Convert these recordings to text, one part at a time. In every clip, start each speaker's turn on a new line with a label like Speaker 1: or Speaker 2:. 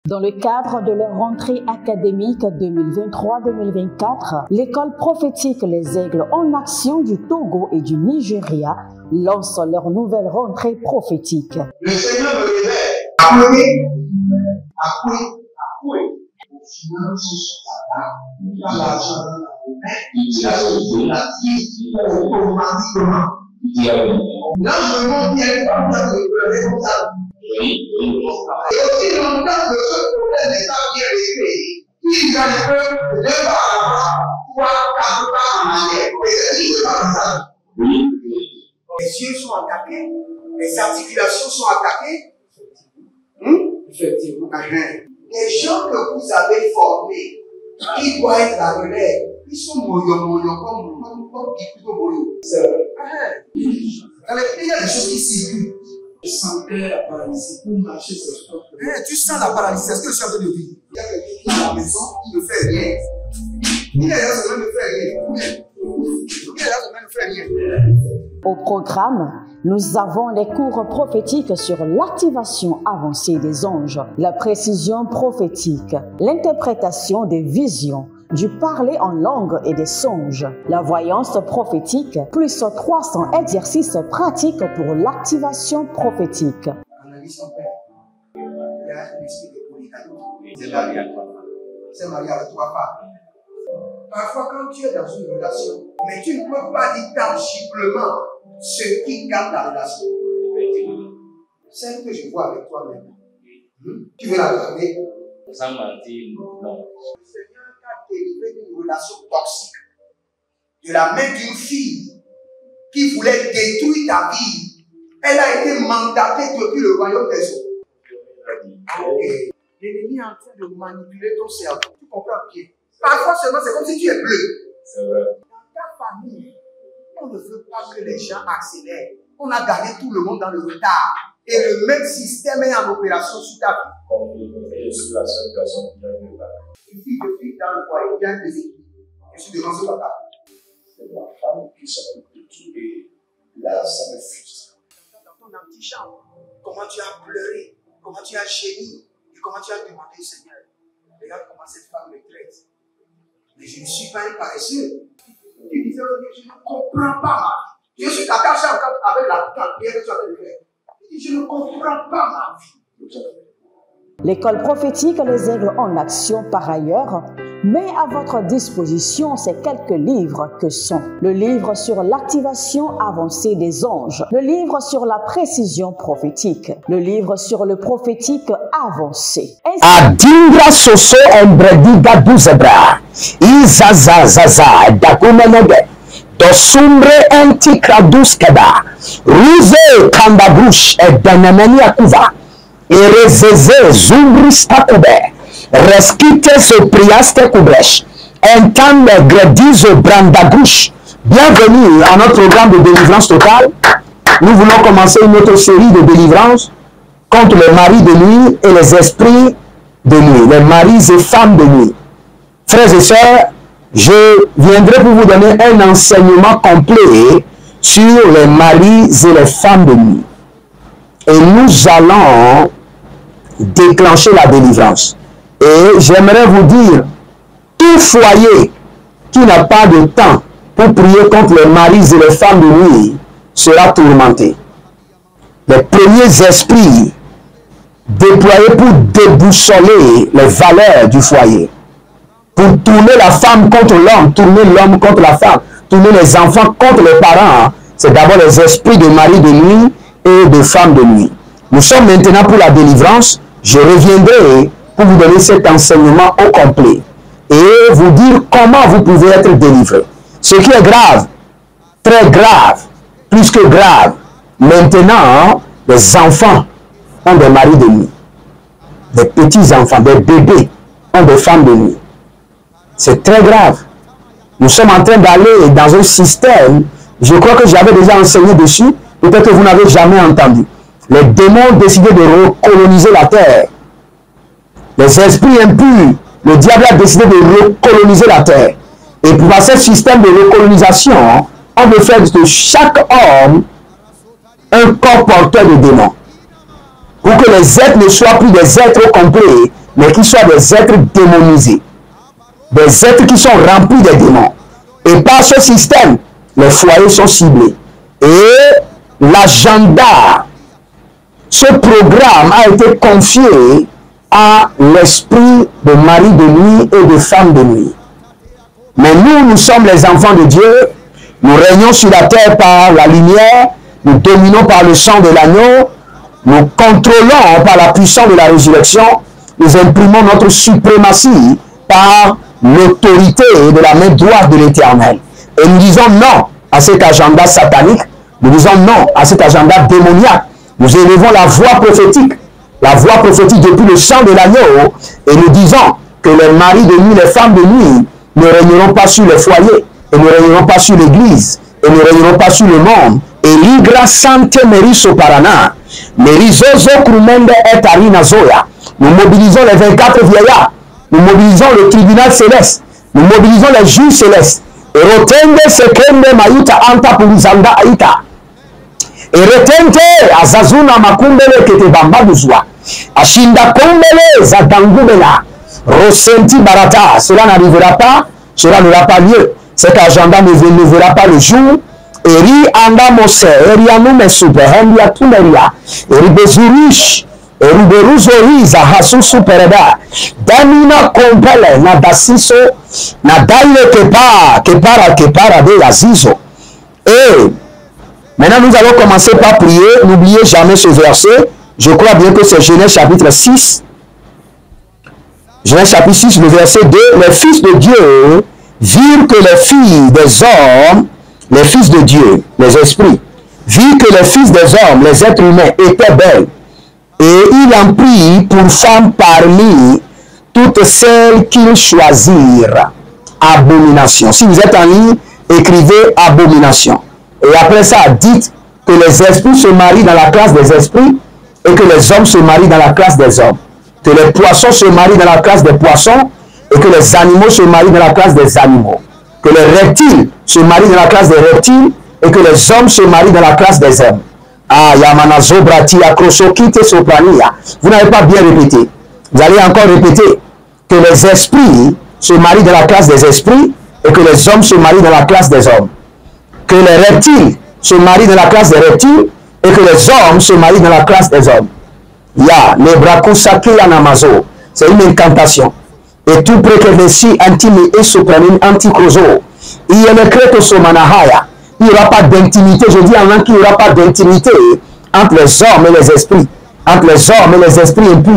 Speaker 1: Dans le cadre de leur rentrée académique 2023-2024, l'école prophétique Les Aigles en Action du Togo et du Nigeria lance leur nouvelle rentrée prophétique.
Speaker 2: Le Seigneur me révèle. Appelez. Au final, il a l'argent dans la automatiquement. Là, je me montre bien pas de responsable. Et aussi longtemps que ce problème n'est pas bien réglé, ils arrivent de pas à l'avant, 3, 4 pas en arrière. Et c'est pas comme ça. Les yeux sont attaqués, les articulations sont attaquées. Effectivement. Les gens que vous avez formés, qui doivent être la relève, ils sont moyons comme plutôt moyons. C'est vrai. Dans les pays, il y a des choses qui circulent. Je sentais la paralysie pour marcher sur le corps. Tu sens la paralysie, c'est ce que je suis en train de dire. Il y a quelqu'un qui est à la maison, qui ne fait rien. Il est là, ça ne fait rien. Il est là, ça ne fait rien.
Speaker 1: Au programme, nous avons les cours prophétiques sur l'activation avancée des anges, la précision prophétique, l'interprétation des visions, du parler en langue et des songes, la voyance prophétique, plus 300 exercices pratiques pour l'activation prophétique.
Speaker 2: Analyse son père. Il y a un esprit de polygamie. C'est marié à 3 femmes. C'est marié à 3 femmes. Parfois, quand tu es dans une relation, mais tu ne peux pas dire tangiblement ce qui garde la relation. Celle que je vois avec toi maintenant. Tu veux la regarder?
Speaker 3: Sans mentir, non.
Speaker 2: Le Seigneur t'a délivré d'une relation toxique. De la main d'une fille qui voulait détruire ta vie. Elle a été mandatée depuis le royaume des eaux. L'ennemi est en train de manipuler ton cerveau. Tu comprends bien? Parfois seulement, c'est comme si tu es bleu.
Speaker 3: C'est vrai.
Speaker 2: Dans ta famille, on ne veut pas que les gens accélèrent. On a gardé tout le monde dans le retard. Et le même système est en opération sur ta vie.
Speaker 3: Je suis la seule personne qui a vu ça.
Speaker 2: Une fille de fille dans le foyer, il y a un déséquilibre. Je suis devant ce papa.
Speaker 3: C'est ma femme qui s'occupe de tout et là, ça me frustre.
Speaker 2: Dans ton antichambre, comment tu as pleuré, comment tu as gémi et comment tu as demandé au Seigneur. Regarde comment cette femme me traite. Mais je ne suis pas un paresseux. Tu disais, je ne comprends pas ma vie. Je suis attaché encore avec la prière que tu as fait de faire. Je ne comprends pas ma vie.
Speaker 1: L'école prophétique Les Aigles en Action, par ailleurs, met à votre disposition ces quelques livres que sont le livre sur l'activation avancée des anges, le livre sur la précision prophétique, le livre sur le prophétique avancé.
Speaker 4: Adingra soso embrediga duzebra, izazazaza dakumenege, dosumbre antikraduskeda, ruze kambabrush et danemenia kuva. Erezeze zumbrista kube, reskite sopriaste kubresh, entame gredizo brandagush. Bienvenue à notre programme de délivrance totale. Nous voulons commencer une autre série de délivrance contre les maris de nuit et les esprits de nuit, les maris et femmes de nuit. Frères et sœurs, je viendrai pour vous donner un enseignement complet sur les maris et les femmes de nuit. Et nous allons déclencher la délivrance. Et j'aimerais vous dire, tout foyer qui n'a pas de temps pour prier contre les maris et les femmes de nuit sera tourmenté. Les premiers esprits déployés pour déboussoler les valeurs du foyer, pour tourner la femme contre l'homme, tourner l'homme contre la femme, tourner les enfants contre les parents, c'est d'abord les esprits de mari de nuit et de femmes de nuit. Nous sommes maintenant pour la délivrance. Je reviendrai pour vous donner cet enseignement au complet et vous dire comment vous pouvez être délivré. Ce qui est grave, très grave, plus que grave, maintenant, les enfants ont des maris de nuit. Des petits-enfants, des bébés ont des femmes de nuit. C'est très grave. Nous sommes en train d'aller dans un système, je crois que j'avais déjà enseigné dessus, peut-être que vous n'avez jamais entendu. Les démons ont décidé de recoloniser la terre. Les esprits impurs, le diable a décidé de recoloniser la terre. Et pour ce système de recolonisation, on veut faire de chaque homme un corps porteur de démons. Pour que les êtres ne soient plus des êtres complets, mais qui soient des êtres démonisés, des êtres qui sont remplis des démons. Et par ce système, les foyers sont ciblés. Et l'agenda, ce programme a été confié à l'esprit de mari de nuit et de femme de nuit. Mais nous, nous sommes les enfants de Dieu. Nous régnons sur la terre par la lumière. Nous dominons par le sang de l'agneau. Nous contrôlons par la puissance de la résurrection. Nous imprimons notre suprématie par l'autorité de la main droite de l'Éternel. Et nous disons non à cet agenda satanique. Nous disons non à cet agenda démoniaque. Nous élevons la voix prophétique depuis le sang de l'agneau, et nous disons que les maris de nuit, les femmes de nuit, ne régneront pas sur les foyers, et ne régneront pas sur l'église, et ne régneront pas sur le monde. Et l'igra sante meriso parana, merizozo krumende et arina zoya. Nous mobilisons les 24 vieillards, nous mobilisons le tribunal céleste, nous mobilisons les juges célestes. Et rotende sekende mayuta anta pulizanda aita. Et retente azazuna makumbele kete bambabuzwa. Ashinda kombele zadangubela. Rosenti barata. Cela n'arrivera pas, cela n'aura pas lieu. Cet agenda ne verra pas le jour. Eri anda mose, eri anume super, hendi atumeria. Eri bezurish, eri beruzori za hasu supereda. Damina kompele na dasiso, na daile kepara de yazizo. Et maintenant, nous allons commencer par prier. N'oubliez jamais ce verset. Je crois bien que c'est Genèse chapitre 6. Genèse chapitre 6, le verset 2. Les fils de Dieu virent que les filles des hommes, les fils de Dieu, les esprits, virent que les fils des hommes, les êtres humains, étaient belles. Et il en prit pour femmes parmi toutes celles qu'ils choisirent. Abomination. Si vous êtes en ligne, écrivez abomination. Et après ça, dites que les esprits se marient dans la classe des esprits et que les hommes se marient dans la classe des hommes. Que les poissons se marient dans la classe des poissons et que les animaux se marient dans la classe des animaux. Que les reptiles se marient dans la classe des reptiles et que les hommes se marient dans la classe des hommes. Ah, Yamana Zobrati, Akrosokite Soprania. Vous n'avez pas bien répété. Vous allez encore répéter que les esprits se marient dans la classe des esprits et que les hommes se marient dans la classe des hommes. Que les reptiles se marient dans la classe des reptiles et que les hommes se marient dans la classe des hommes. Ya, le brakusaki anamazo. C'est une incantation. Et tout près que les si intime et sopranin anticrozo. Il y a le crête somanahaya. Il n'y aura pas d'intimité. Je dis en langue qu'il n'y aura pas d'intimité entre les hommes et les esprits. Entre les hommes et les esprits impurs.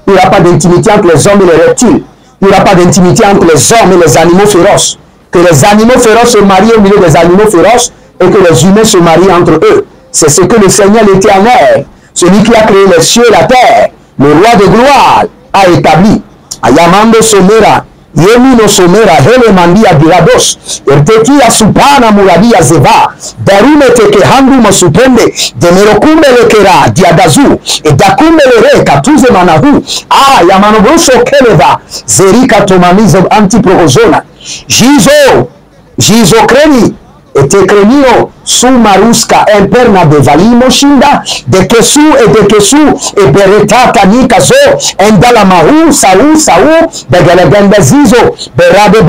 Speaker 4: Il n'y aura pas d'intimité entre les hommes et les reptiles. Il n'y aura pas d'intimité entre les hommes et les animaux féroces. Que les animaux féroces se marient au milieu des animaux féroces et que les humains se marient entre eux. C'est ce que le Seigneur l'Éternel, celui qui a créé les cieux et la terre, le roi de gloire, a établi. Ayamando somera, yemino somera, hele mandia dirados, ertekia supana muradia zeva, darume teke handu masupende, demerokume lekera, diadazu, et dakume lere, katuze manahu, yamanoboso keleva, zerika tomamizo antiprozona. Jizo kreni ete krenio su maruska imperna de valimo shinda de kesu e beretata nikazo endala mahu sau de galegende zizo berade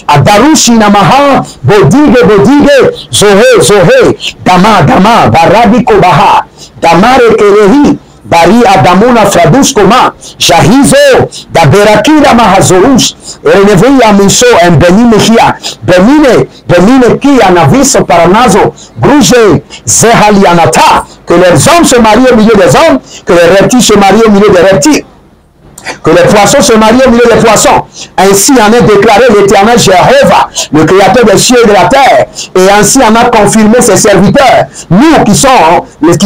Speaker 4: adarushi na maha bodige zohe dama baradi kobaha damare kerehi Bari Adamuna Fraduskoma, Jahizo, da Berakira Mahazorus, Renevia Miso, en Benimehia, Benine Kia, Naviso Paranazo, Bruje, Zehalianata, que les hommes se marient au milieu des hommes, que les reptiles se marient au milieu des reptiles. Que les poissons se marient au milieu des poissons. Ainsi en est déclaré l'Éternel Jéhovah, le Créateur des cieux et de la terre. Et ainsi en a confirmé ses serviteurs. Nous qui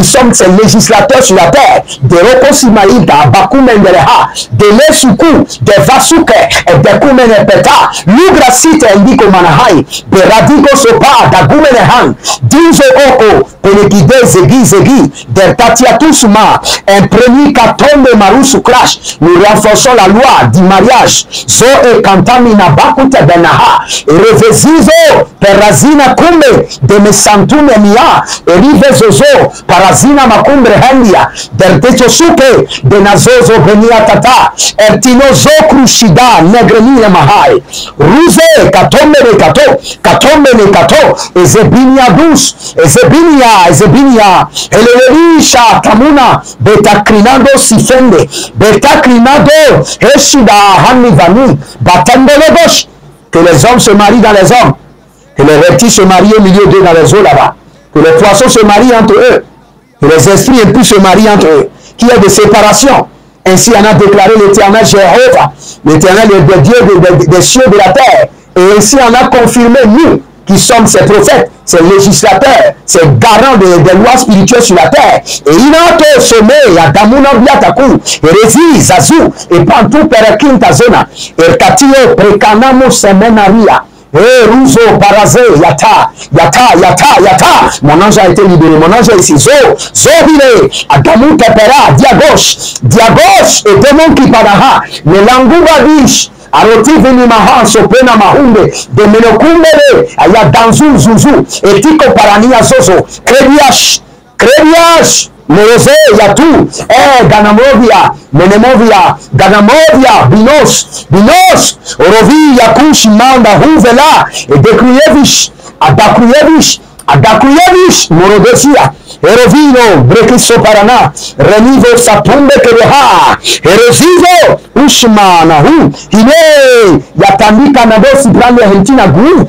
Speaker 4: sommes ses législateurs sur la terre. Des Rokosimaïda, Bakumendereha, des Lesuku, des Vasuke, et des Kumenepeta, Lugrasite Indiko Manahai, des Radigo Sopa, Dagumenehan, Dinzo Oko, Penekide Zegi, des Tatiatusuma, un premier carton de Marusu Clash. Nous renforçons prononçons la loi du mariage. Zo e kantamina bakute benaha. Et revezizo perazina kumbe de mesantume mia. Et rivezozo parazina makumbre hendia. Dertechosuke de nazozo benia tata. Ertinozo krushida negremine mahai. Ruze katombe ne kato. Katombe ne kato. Ezebinia dus. Ezebinia. Elelisha tamuna. Betakrinado sifende. Betakrinado. Heshida hanivani. Batendele gauche. Que les hommes se marient dans les hommes. Que les reptiles se marient au milieu d'eux dans les eaux là-bas. Que les poissons se marient entre eux. Que les esprits impurs se marient entre eux. Qu'il y ait de séparation. Ainsi en a déclaré l'Éternel Jéhovah. L'Éternel est le Dieu des cieux de la terre. Et ainsi en a confirmé nous qui sommes ses prophètes, ses législateurs, ses garants des lois spirituelles sur la terre. Et il a été semé à Damuna Biataku, et Rézi, Zazou, et Pantou Perekin Tazona, et Katio Prekanamo Semenaria. Eh, Ruzo, Parazé, Yata. Mon ange a été libéré. Mon ange est ici. Zobile, Adamu Tepera, Diagosh, et démon qui paraha. Le Langouba Dish. Aroti vini mahan sopena mahumbe de menokumbele aya danzu zuzu etiko parania zozo krebiash Morose yatu ganamovia menemovia ganamovia binos orovi yakush manda huvela edekruyevish Adakuyevish morodesia Erovino brekiso parana renivo sapumbe kereha erozivo ushmana hu hine yatandika nadosi brande hentina gu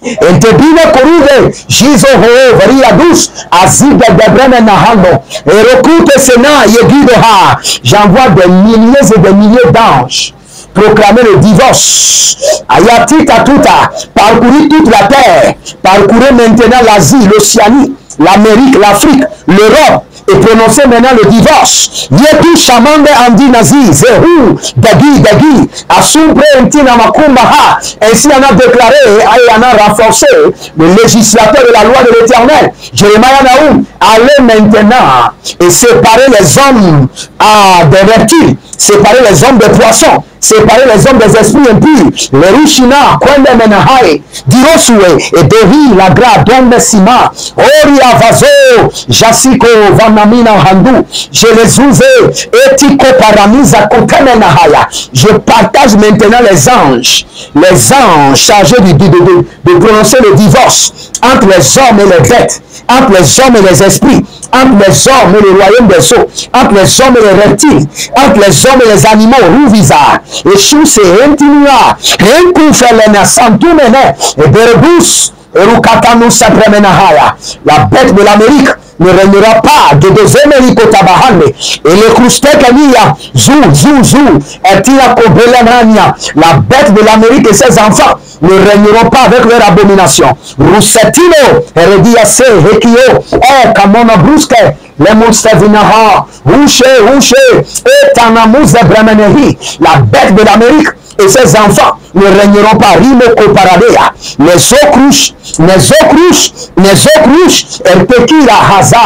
Speaker 4: entebine koruve jizo ho varia dus azida debrene nahando erokute sena yegido ha. J'envoie des milliers et des milliers d'anges proclamer le divorce. Ayatita tuta, parcourir toute la terre, parcourir maintenant l'Asie, l'Océanie, l'Amérique, l'Afrique, l'Europe, et prononcer maintenant le divorce. Yetu shamande andi nazi, zehu, dagi, asumbre entina makumbaha. Ainsi on a déclaré et on a renforcé le législateur de la loi de l'Éternel. Jérémia Naoum, allez maintenant et séparer les hommes des reptiles, séparer les hommes des poissons, séparer les hommes des esprits impurs, les Rishina, Kwende Menahai, Dirosue, et Dohi, Lagra, Dombe Sima, Oria Vazo, Jasiko, Vanamina Handu, je les use, Etiko Paramiza, Kotemenahaya. Je partage maintenant les anges chargés de prononcer le divorce entre les hommes et les bêtes, entre les hommes et les esprits, entre les hommes et le royaume des eaux, entre les hommes et les reptiles, entre les hommes et les animaux, Rouviza, et Chousse, Intinua, Renkufelena, Santumene, et Berebus, et Rukatanu Sapremenahaya. La bête de l'Amérique ne régnera pas de Tabahane, et le Krustekania, Zou, Etia Kobelanania, la bête de l'Amérique et ses enfants ne régneront pas avec leur abomination. Roussetino, Herediase, Hekio, Kamona Bruske, les Moustevinaha, Houché, et Tanamous de Bremenehi, la bête de l'Amérique et ses enfants ne régneront pas. Rimoko Paradea, les eaux cruches, Erpekira, Haza,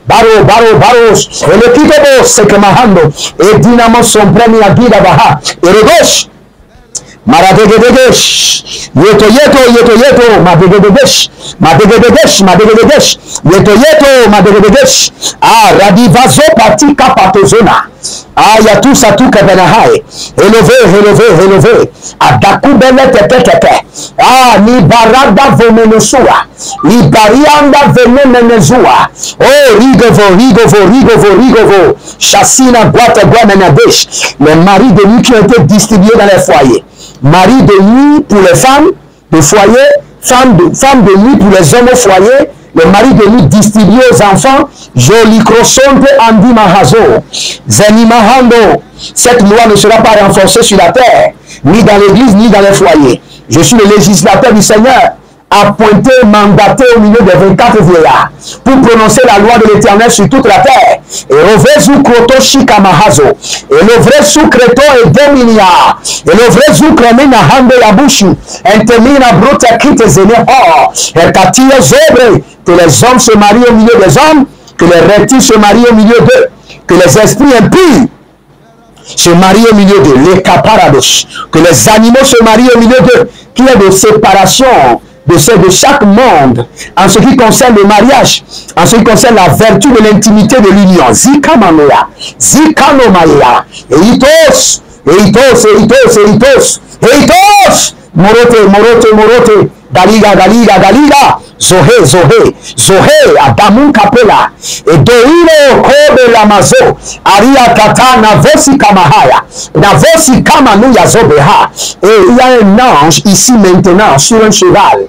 Speaker 4: Baros, et le Kidebo, Sekemahando, et Dynamo son premier Agida Baha, et le gauche. Maradegedegesh, yeto, madegedegesh, radivazo patika patozona, yatu satu kebenahai, élevé, adaku bele tete, ni barada vomenosua, ni barianda venemenezua, rigovo, chassina guate guamenadesh, les maris de nuit qui ont été distribués dans les foyers. Mari de nuit pour les femmes de foyer, femme de nuit pour les hommes au foyer, le mari de nuit distribué aux enfants, joli crosonte andi mahazo, zeni mahando. Cette loi ne sera pas renforcée sur la terre, ni dans l'église, ni dans les foyers. Je suis le législateur du Seigneur, appointé, mandaté au milieu des 24 vieillards, pour prononcer la loi de l'Éternel sur toute la terre. Et rovezu kroto shikamahazo, et le vrai sucreto et deminia, et le vrai sucremina hande yabushu, entemina bruta kite zene ho, et katia zobre, que les hommes se marient au milieu des hommes, que les reptiles se marient au milieu d'eux, que les esprits impurs se marient au milieu d'eux, les caparados, que les animaux se marient au milieu d'eux, qu'il y ait de séparation de chaque monde en ce qui concerne le mariage, en ce qui concerne la vertu de l'intimité de l'union. Zikamanoya, Zikanomaya, Eitos, Eitos, Eitos, Eitos, Eitos, Morote, Morote, Morote, Galiga, Galiga, Galiga, Zohe, Zohe, Zohe, Adamun Kapela, et Dohiro Kobe Lamazo, Aria Tata, Navosi Kamahaya, Navosi Kamanuya Zobeha. Et il y a un ange ici maintenant sur un cheval.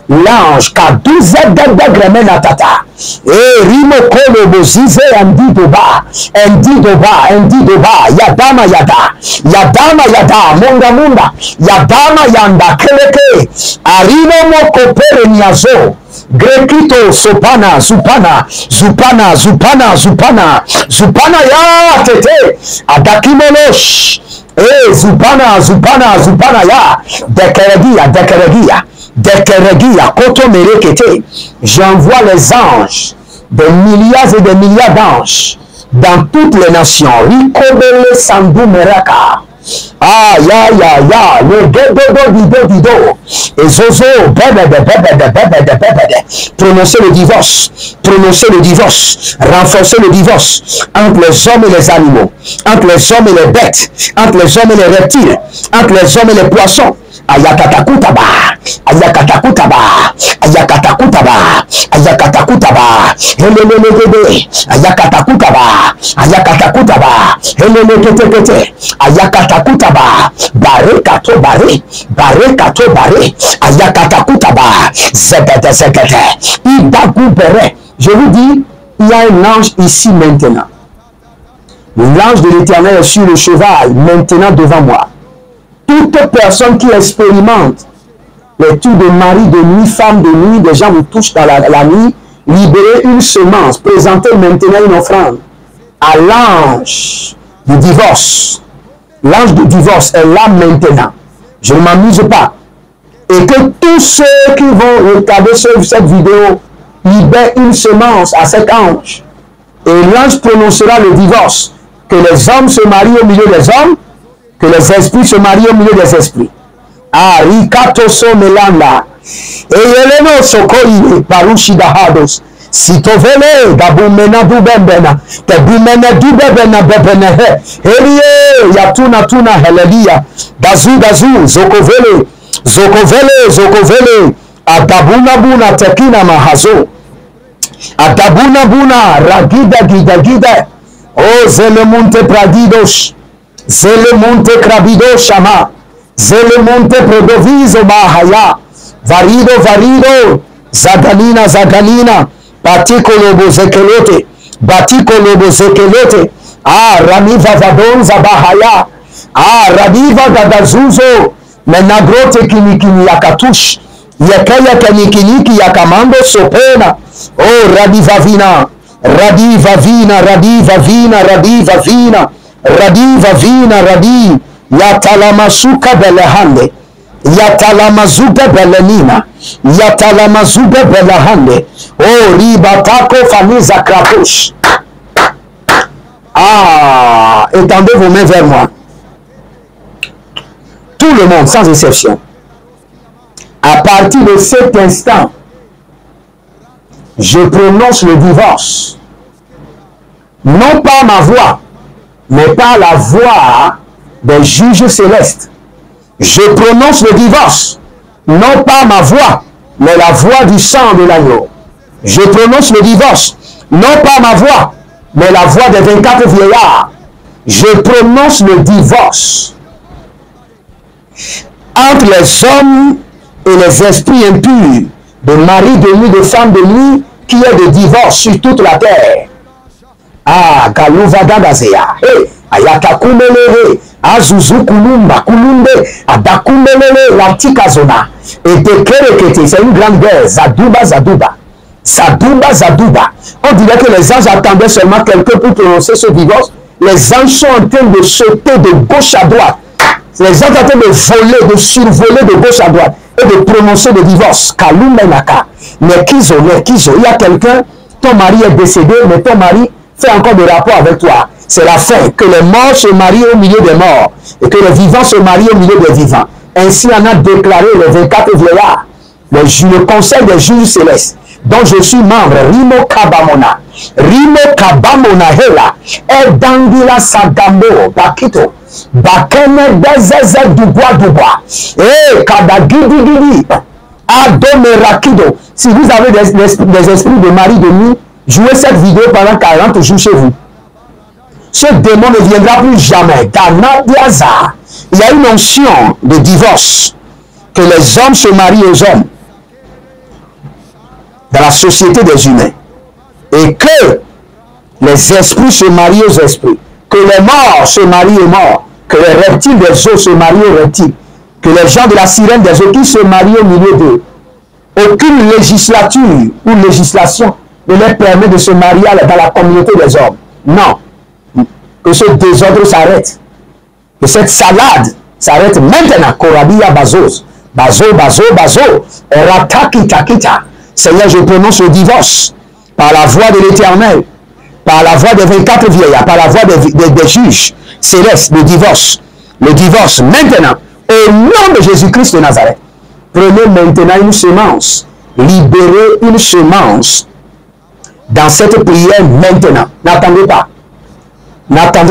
Speaker 4: L'ange Kadouza Dagremen Tata. Et Rimo Kolo Zize Andi Doba, Andi Doba, Andi Doba, Yadama Yada, Yadama Yada, Monga Munda, Yadama Yanda Keleke, Arino Moko Pere Niazo, Grekito Sopana, Zupana, Zupana, Zupana, Zupana, Zupana Ya Tete, Adakimolosh, Zupana, Zupana, Zupana Ya, Dekeregia, Dekeregia. Dekeregia, Koto Merekete, j'envoie les anges, des milliards et des milliards d'anges, dans toutes les nations. Rikobele Sandu Meraka. Ah, ya, ya, ya, le dodo, dido, dido, et zozo, bébé, prononcer le divorce, renforcer le divorce entre les hommes et les animaux, entre les hommes et les bêtes, entre les hommes et les reptiles, entre les hommes et les poissons. Ayakatakutaba, Ayakatakutaba, Ayakatakutaba, Ayakatakutaba, Helelelebebe, Ayakatakutaba, Ayakatakutaba, Helelekete, Ayakatakutaba, Barekato Bare, Barekato Bare, Ayakatakutaba, Zekete, Zekete, Idagubere. Je vous dis, il y a un ange ici maintenant. L'ange de l'Éternel est sur le cheval, maintenant devant moi. Toute personne qui expérimente les tours de mari de nuit, femme de nuit, des gens vous touchent dans la nuit, libérer une semence, présenter maintenant une offrande à l'ange du divorce. L'ange du divorce est là maintenant. Je ne m'amuse pas. Et que tous ceux qui vont regarder cette vidéo libèrent une semence à cet ange. Et l'ange prononcera le divorce. Que les hommes se marient au milieu des hommes, que les esprits se marient au milieu des esprits. Ah, Rikatoso Melanda. Et Yeleno Sokoye, Parushidahados. Si tovele, Gabumena Dubembena, Tebumena Dubebena Bebenehe, Elie, Yatuna Tuna Helelia, Gazu Gazu, Zokovele, Zokovele, Zokovele, Adabuna Buna Tekina Mahazo, Adabuna Buna, Ragida Gida Gida, O Zelemonte Pradidos. Zele monte crabido shama, zele monte prodoviso bahaya, varido varido, zagalina zagalina, batikolobo zekelote, batikolobo zekelote, ah ramiva vadonza bahaya, ah radiva gadazuzo, menagrote kinikini yakatush, yekeya kanikiniki yakamando sopena, oh radiva vina, radiva vina, radiva vina, radiva vina. Radiva vina radi yatalamasuka belehande yatalamazuga belenina yatalamazuga belehande oh ribatako famiza krapush. Ah, étendez vos mains vers moi. Tout le monde sans exception. À partir de cet instant, je prononce le divorce. Non pas ma voix, mais par la voix des juges célestes. Je prononce le divorce, non pas ma voix, mais la voix du sang de l'agneau. Je prononce le divorce, non pas ma voix, mais la voix des 24 vieillards. Je prononce le divorce entre les hommes et les esprits impurs, de mari de nuit, de femme de nuit, qui est de divorce sur toute la terre. Ah, Galouva Gagazea, Ayatakumelele, Azuzu Kulumba, Kulumbe, Adakumelele, Latikazona, et Tekerekete, c'est une grande guerre, Zadouba, Zadouba, Zadouba, Zadouba. On dirait que les anges attendaient seulement quelqu'un pour prononcer ce divorce. Les anges sont en train de sauter de gauche à droite. Les anges sont en train de voler, de survoler de gauche à droite et de prononcer le divorce. Kalumenaka, Nekizo, Nekizo. Il y a quelqu'un, ton mari est décédé, mais ton mari fait encore des rapports avec toi. c'est la fin, que les morts se marient au milieu des morts et que les vivants se marient au milieu des vivants. Ainsi en a déclaré les 24 vieillards, le conseil des juges célestes, dont je suis membre, Rimo Kabamona. Rimo Kabamona Hela, Edangila Sagambo, Bakito, Bakene Bezeze Dubois, Kadagidi, Adome Rakido. Si vous avez des esprits de mari de nuit, jouez cette vidéo pendant 40 jours chez vous. Ce démon ne viendra plus jamais. Danadiaza. Il y a une onction de divorce, que les hommes se marient aux hommes dans la société des humains, et que les esprits se marient aux esprits, que les morts se marient aux morts, que les reptiles des eaux se marient aux reptiles, que les gens de la sirène des eaux qui se marient au milieu d'eux. Aucune législature ou législation ne leur permet de se marier dans la communauté des hommes. Non. Que ce désordre s'arrête. Que cette salade s'arrête maintenant. Korabia Bazos. Bazo. Ratakita. Seigneur, je prononce le divorce par la voix de l'Éternel, par la voix des 24 vieillards, par la voix des juges célestes, le divorce maintenant, au nom de Jésus-Christ de Nazareth. Prenez maintenant une semence, libérez une semence dans cette prière maintenant. N'attendez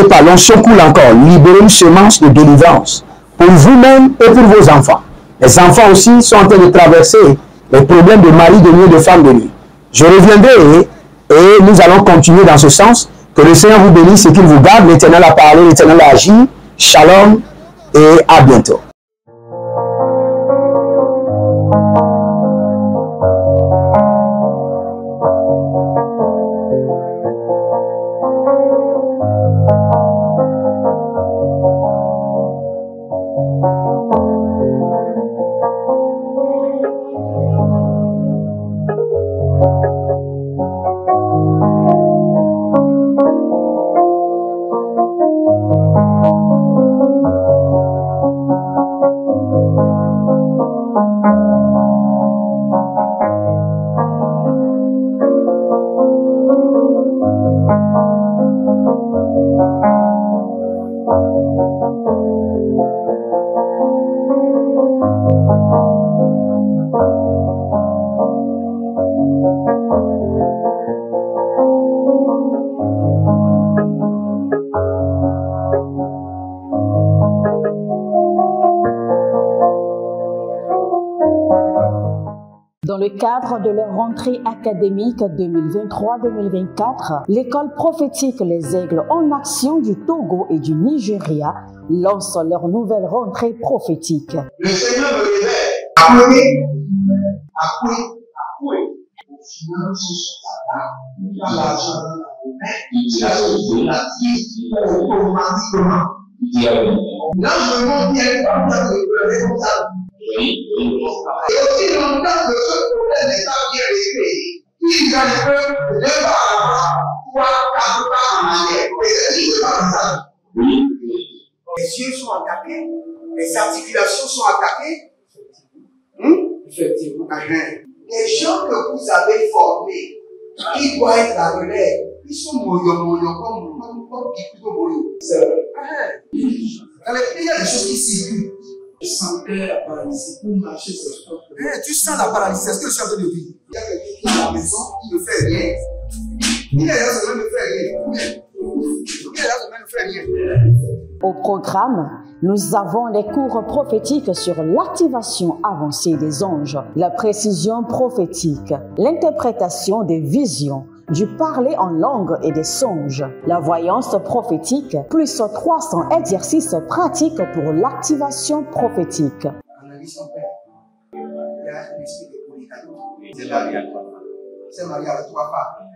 Speaker 4: pas, l'onction coule encore. Libérez une semence de délivrance pour vous-même et pour vos enfants. Les enfants aussi sont en train de traverser les problèmes de mari de nuit et de femme de nuit. Je reviendrai et nous allons continuer dans ce sens. Que le Seigneur vous bénisse et qu'il vous garde. L'Éternel a parlé, l'Éternel a agi. Shalom et à bientôt.
Speaker 1: Dans le cadre de leur rentrée académique 2023-2024, l'école prophétique Les Aigles en Action du Togo et du Nigeria lance leur nouvelle rentrée prophétique.
Speaker 2: Le Seigneur me révèle. Appuyez. Au final, sur ta table, pas l'argent dans la main, tu as sauvé la vie automatiquement. Là, je me montre qu'il y a une femme qui a pleurer comme ça. Et aussi longtemps que ce problème n'est pas bien réglé, il y a un peu de pas à l'avant, 3, 4 pas en arrière. Et c'est pas comme ça. Les yeux sont attaqués, les articulations sont attaquées. Effectivement. Les gens que vous avez formés, qui doivent être la relève, ils sont moyo comme plutôt moyo. C'est vrai. Dans les pays, il y a des choses qui circulent. Je sentais la paralysie pour marcher sur le corps. Tu sens la paralysie, c'est ce que je suis en train de dire. Il y a quelqu'un qui est à la maison, qui ne fait rien. Il est là, ça ne fait rien.
Speaker 1: Au programme, nous avons les cours prophétiques sur l'activation avancée des anges, la précision prophétique, l'interprétation des visions, du parler en langue et des songes, la voyance prophétique, plus 300 exercices pratiques pour l'activation prophétique.
Speaker 2: Analyse son père. Il y a un esprit de polygamie. C'est marié à 3 femmes. C'est marié à 3 femmes.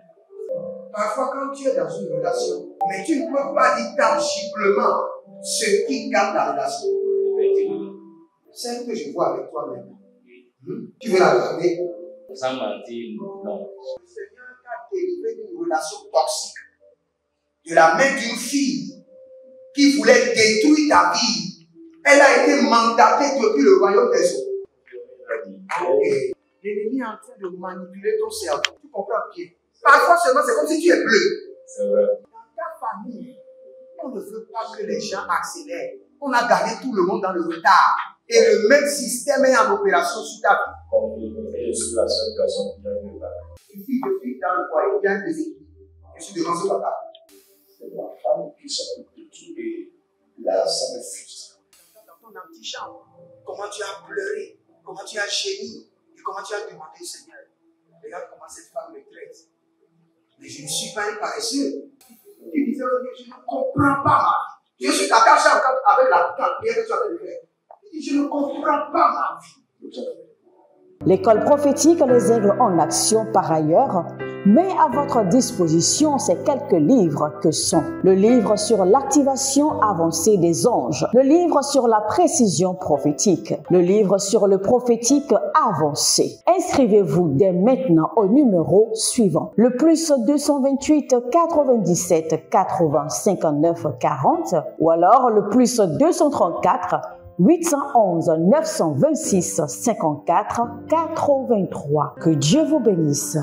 Speaker 2: Parfois, quand tu es dans une relation, mais tu ne peux pas dire tangiblement ce qui garde la relation. Celle que je vois avec toi maintenant. Tu veux la garder?
Speaker 5: Sans mentir, non.
Speaker 2: Le Seigneur t'a délivré d'une relation toxique. De la main d'une fille qui voulait détruire ta vie. Elle a été mandatée depuis le royaume des eaux. L'ennemi est en train de manipuler ton cerveau. Tu comprends bien? Parfois seulement, c'est comme si tu es bleu.
Speaker 5: C'est vrai.
Speaker 2: Dans ta famille, On ne veut pas que les gens accélèrent. On a gardé tout le monde dans le retard. Et le même système est en opération sur ta vie.
Speaker 3: Je suis la seule personne qui a vu là.
Speaker 2: Une fille de fille dans le foyer, il y a des équipes. Je suis devant ce papa.
Speaker 3: C'est ma femme qui s'occupe de tout et là, ça me frustre.
Speaker 2: Dans ton antichambre, comment tu as pleuré, comment tu as gémi et comment tu as demandé au Seigneur. Regarde comment cette femme me traite. Mais je ne suis pas un paresseux. Tu disais, je ne comprends pas ma vie. Je suis d'accord avec la prière que tu as fait de faire. Je ne comprends pas ma vie.
Speaker 1: L'école prophétique Les Aigles en Action, par ailleurs, met à votre disposition ces quelques livres que sont le livre sur l'activation avancée des anges, le livre sur la précision prophétique, le livre sur le prophétique avancé. Inscrivez-vous dès maintenant au numéro suivant, le plus 228 97 80 59 40 ou alors le plus 234 811 926 54 83. Que Dieu vous bénisse.